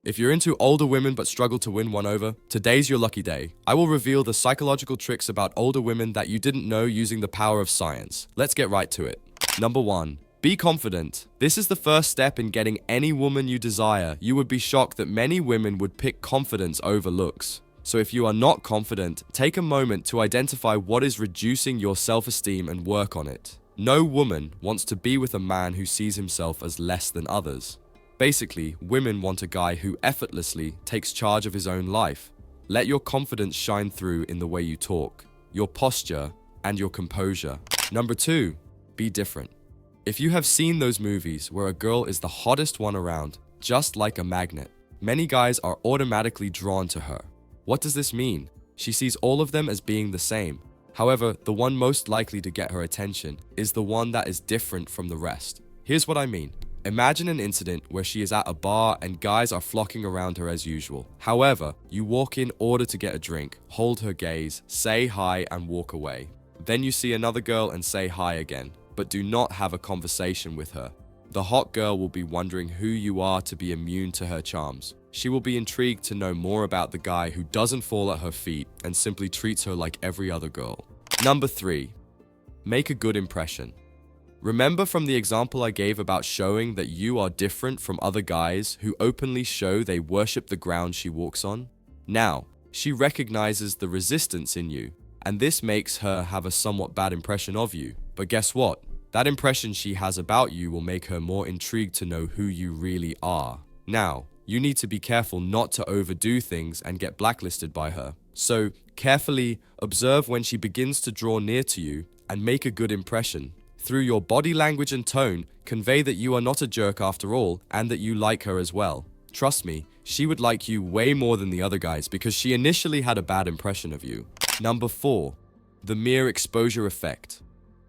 If you're into older women but struggle to win one over, today's your lucky day. I will reveal the psychological tricks about older women that you didn't know using the power of science. Let's get right to it. Number 1. Be confident. This is the first step in getting any woman you desire. You would be shocked that many women would pick confidence over looks. So if you are not confident, take a moment to identify what is reducing your self-esteem and work on it. No woman wants to be with a man who sees himself as less than others. Basically, women want a guy who effortlessly takes charge of his own life. Let your confidence shine through in the way you talk, your posture, and your composure. Number 2, be different. If you have seen those movies where a girl is the hottest one around, just like a magnet, many guys are automatically drawn to her. What does this mean? She sees all of them as being the same. However, the one most likely to get her attention is the one that is different from the rest. Here's what I mean. Imagine an incident where she is at a bar and guys are flocking around her as usual. However, you walk in order to get a drink, hold her gaze, say hi and walk away. Then you see another girl and say hi again, but do not have a conversation with her. The hot girl will be wondering who you are to be immune to her charms. She will be intrigued to know more about the guy who doesn't fall at her feet and simply treats her like every other girl. Number 3, make a good impression. Remember from the example I gave about showing that you are different from other guys who openly show they worship the ground she walks on? Now, she recognizes the resistance in you, and this makes her have a somewhat bad impression of you. But guess what? That impression she has about you will make her more intrigued to know who you really are. Now, you need to be careful not to overdo things and get blacklisted by her. So, carefully observe when she begins to draw near to you and make a good impression. Through your body language and tone, convey that you are not a jerk after all and that you like her as well. Trust me, she would like you way more than the other guys because she initially had a bad impression of you. Number 4, the mere exposure effect.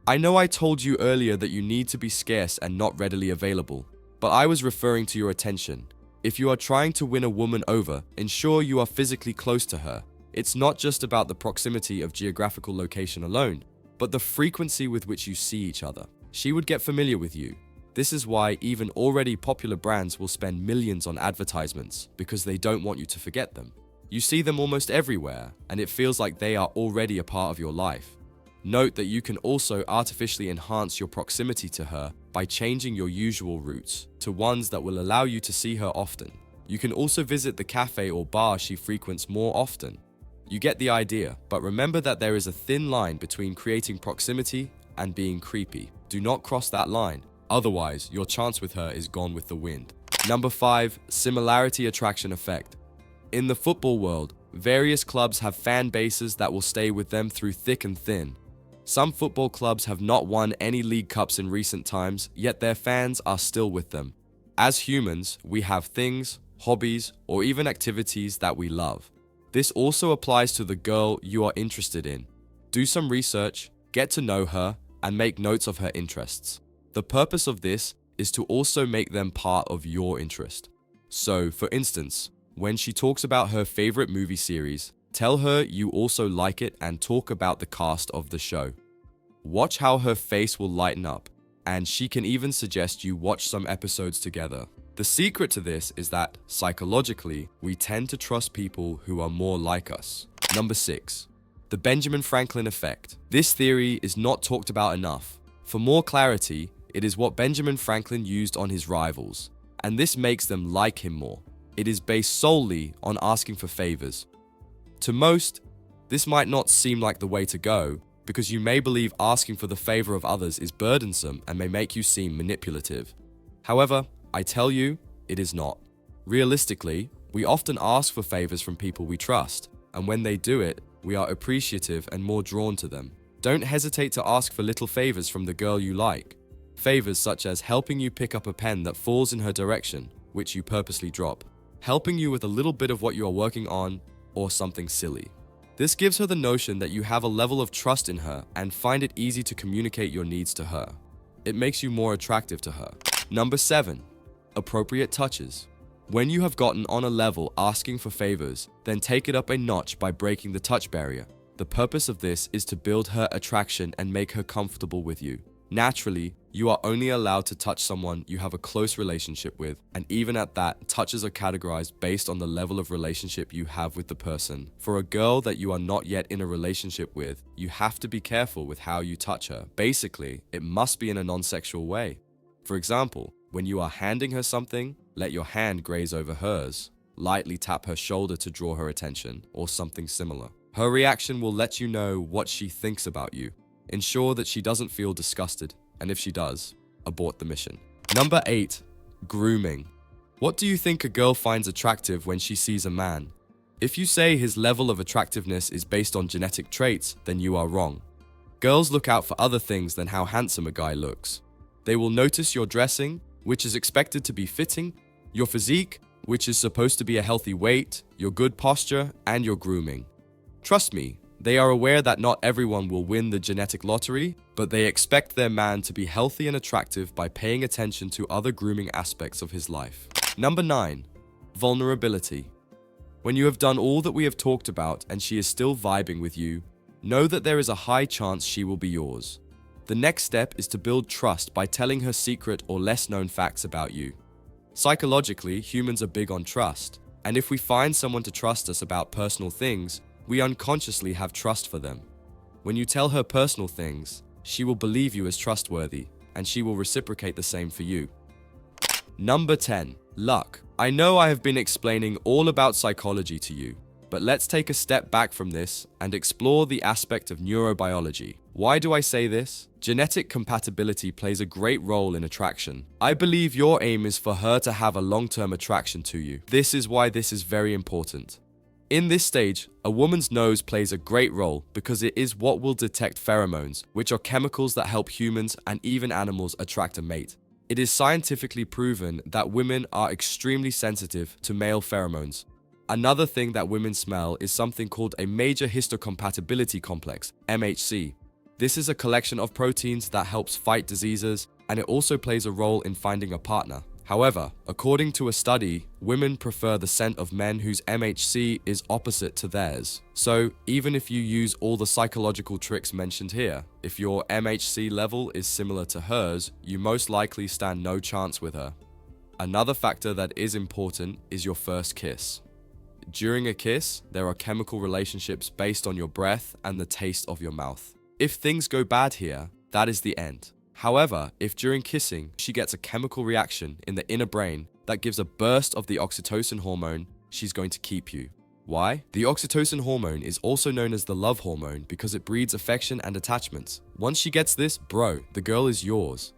I know I told you earlier that you need to be scarce and not readily available, but I was referring to your attention. If you are trying to win a woman over, ensure you are physically close to her. It's not just about the proximity of geographical location alone, but the frequency with which you see each other. She would get familiar with you. This is why even already popular brands will spend millions on advertisements, because they don't want you to forget them. You see them almost everywhere, and it feels like they are already a part of your life. Note that you can also artificially enhance your proximity to her by changing your usual routes to ones that will allow you to see her often. You can also visit the cafe or bar she frequents more often. You get the idea, but remember that there is a thin line between creating proximity and being creepy. Do not cross that line, otherwise your chance with her is gone with the wind. Number 5, similarity attraction effect. In the football world, various clubs have fan bases that will stay with them through thick and thin. Some football clubs have not won any league cups in recent times, yet their fans are still with them. As humans, we have things, hobbies, or even activities that we love. This also applies to the girl you are interested in. Do some research, get to know her, and make notes of her interests. The purpose of this is to also make them part of your interest. So, for instance, when she talks about her favorite movie series, tell her you also like it and talk about the cast of the show. Watch how her face will lighten up, and she can even suggest you watch some episodes together. The secret to this is that, psychologically, we tend to trust people who are more like us. Number 6, the Benjamin Franklin effect. This theory is not talked about enough. For more clarity, it is what Benjamin Franklin used on his rivals, and this makes them like him more. It is based solely on asking for favors. To most, this might not seem like the way to go, because you may believe asking for the favor of others is burdensome and may make you seem manipulative. However, I tell you, it is not. Realistically, we often ask for favors from people we trust, and when they do it, we are appreciative and more drawn to them. Don't hesitate to ask for little favors from the girl you like. Favors such as helping you pick up a pen that falls in her direction, which you purposely drop, helping you with a little bit of what you are working on, or something silly. This gives her the notion that you have a level of trust in her and find it easy to communicate your needs to her. It makes you more attractive to her. Number 7, appropriate touches. When you have gotten on a level asking for favors, then take it up a notch by breaking the touch barrier. The purpose of this is to build her attraction and make her comfortable with you. Naturally, you are only allowed to touch someone you have a close relationship with, and even at that, touches are categorized based on the level of relationship you have with the person. For a girl that you are not yet in a relationship with, you have to be careful with how you touch her. Basically, it must be in a non-sexual way. For example, when you are handing her something, let your hand graze over hers. Lightly tap her shoulder to draw her attention, or something similar. Her reaction will let you know what she thinks about you. Ensure that she doesn't feel disgusted, and if she does, abort the mission. Number 8. Grooming. What do you think a girl finds attractive when she sees a man? If you say his level of attractiveness is based on genetic traits, then you are wrong. Girls look out for other things than how handsome a guy looks. They will notice your dressing, which is expected to be fitting, your physique, which is supposed to be a healthy weight, your good posture, and your grooming. Trust me, they are aware that not everyone will win the genetic lottery, but they expect their man to be healthy and attractive by paying attention to other grooming aspects of his life. Number 9. Vulnerability. When you have done all that we have talked about and she is still vibing with you, know that there is a high chance she will be yours. The next step is to build trust by telling her secret or less known facts about you. Psychologically, humans are big on trust, and if we find someone to trust us about personal things, we unconsciously have trust for them. When you tell her personal things, she will believe you as trustworthy, and she will reciprocate the same for you. Number 10. Luck. I know I have been explaining all about psychology to you, but let's take a step back from this and explore the aspect of neurobiology. Why do I say this? Genetic compatibility plays a great role in attraction. I believe your aim is for her to have a long-term attraction to you. This is why this is very important. In this stage, a woman's nose plays a great role because it is what will detect pheromones, which are chemicals that help humans and even animals attract a mate. It is scientifically proven that women are extremely sensitive to male pheromones. Another thing that women smell is something called a major histocompatibility complex, MHC. This is a collection of proteins that helps fight diseases, and it also plays a role in finding a partner. However, according to a study, women prefer the scent of men whose MHC is opposite to theirs. So, even if you use all the psychological tricks mentioned here, if your MHC level is similar to hers, you most likely stand no chance with her. Another factor that is important is your first kiss. During a kiss, there are chemical relationships based on your breath and the taste of your mouth. If things go bad here, that is the end. However, if during kissing, she gets a chemical reaction in the inner brain that gives a burst of the oxytocin hormone, she's going to keep you. Why? The oxytocin hormone is also known as the love hormone because it breeds affection and attachments. Once she gets this, bro, the girl is yours.